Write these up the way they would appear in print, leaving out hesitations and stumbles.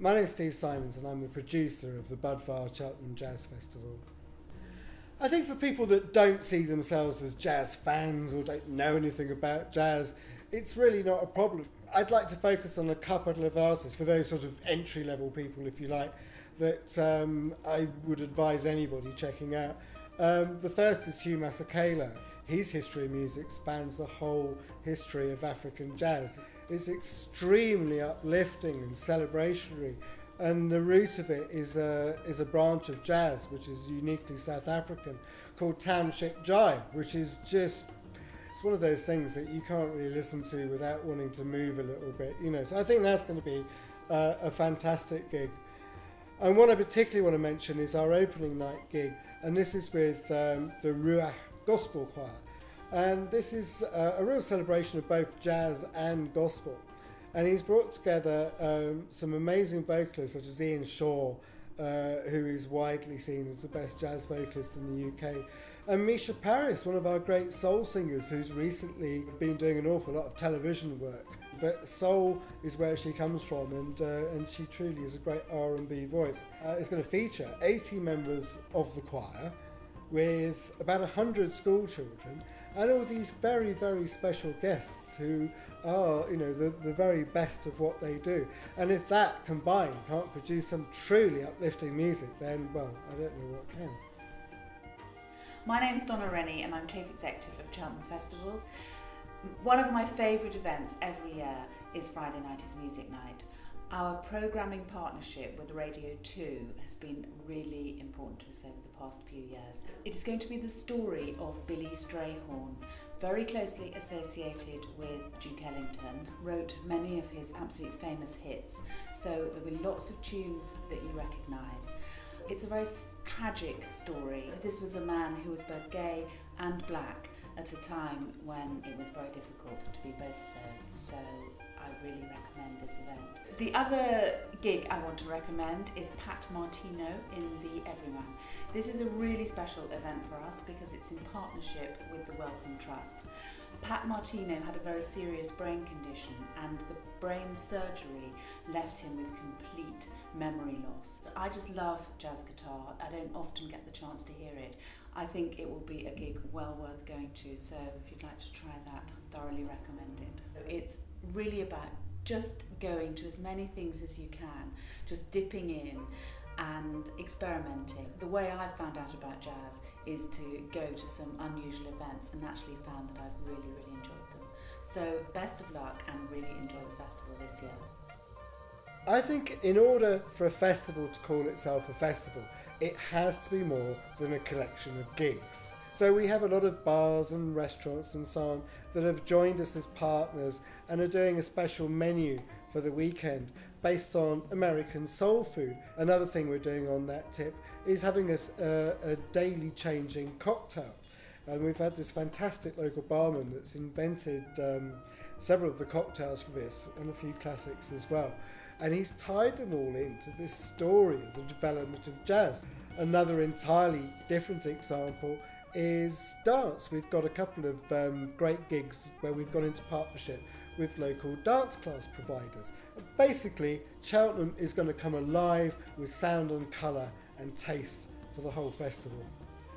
My name is Steve Simons and I'm the producer of the Budvar Cheltenham Jazz Festival. I think for people that don't see themselves as jazz fans or don't know anything about jazz, it's really not a problem. I'd like to focus on a couple of artists, for those sort of entry-level people, if you like, that I would advise anybody checking out. The first is Hugh Masekela. His history of music spans the whole history of African jazz. It's extremely uplifting and celebratory, and the root of it is a branch of jazz which is uniquely South African called Township Jive, which is just, it's one of those things that you can't really listen to without wanting to move a little bit, you know. So I think that's going to be a fantastic gig. And what I particularly want to mention is our opening night gig, and this is with the Ruach Gospel Choir. And this is a real celebration of both jazz and gospel. And he's brought together some amazing vocalists such as Ian Shaw, who is widely seen as the best jazz vocalist in the UK. And Misha Paris, one of our great soul singers who's recently been doing an awful lot of television work. But soul is where she comes from, and she truly is a great R&B voice. It's going to feature 80 members of the choir with about 100 school children and all these very, very special guests who are, you know, the very best of what they do. And if that combined can't produce some truly uplifting music, then, well, I don't know what can. My name's Donna Rennie and I'm Chief Executive of Cheltenham Festivals. One of my favourite events every year is Friday Night is Music Night. Our programming partnership with Radio 2 has been really important to us over the past few years. It is going to be the story of Billy Strayhorn, very closely associated with Duke Ellington, wrote many of his absolutely famous hits, so there'll be lots of tunes that you recognise. It's a very tragic story. This was a man who was both gay and black at a time when it was very difficult to be both of those, so I really recommend this event. The other gig I want to recommend is Pat Martino in the Everyman. This is a really special event for us because it's in partnership with the Wellcome Trust. Pat Martino had a very serious brain condition and the brain surgery left him with complete memory loss. I just love jazz guitar. I don't often get the chance to hear it. I think it will be a gig well worth going to, so if you'd like to try that, thoroughly recommend it. It's really about just going to as many things as you can, just dipping in and experimenting. The way I've found out about jazz is to go to some unusual events and actually found that I've really, really enjoyed them. So best of luck and really enjoy the festival this year. I think in order for a festival to call itself a festival, it has to be more than a collection of gigs. So we have a lot of bars and restaurants and so on that have joined us as partners and are doing a special menu for the weekend based on American soul food. Another thing we're doing on that tip is having a daily changing cocktail. And we've had this fantastic local barman that's invented several of the cocktails for this and a few classics as well. And he's tied them all into this story of the development of jazz. Another entirely different example is dance. We've got a couple of great gigs where we've gone into partnership with local dance class providers. Basically, Cheltenham is going to come alive with sound and colour and taste for the whole festival.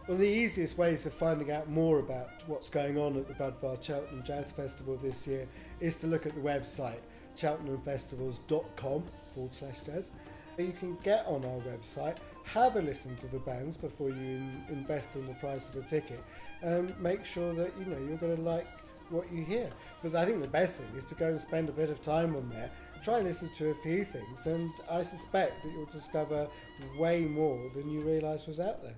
One of the easiest ways of finding out more about what's going on at the Budvar Cheltenham Jazz Festival this year is to look at the website cheltenhamfestivals.com/jazz. You can get on our website, have a listen to the bands before you invest in the price of a ticket, and make sure that you know you're going to like what you hear. But I think the best thing is to go and spend a bit of time on there, try and listen to a few things, and I suspect that you'll discover way more than you realise was out there.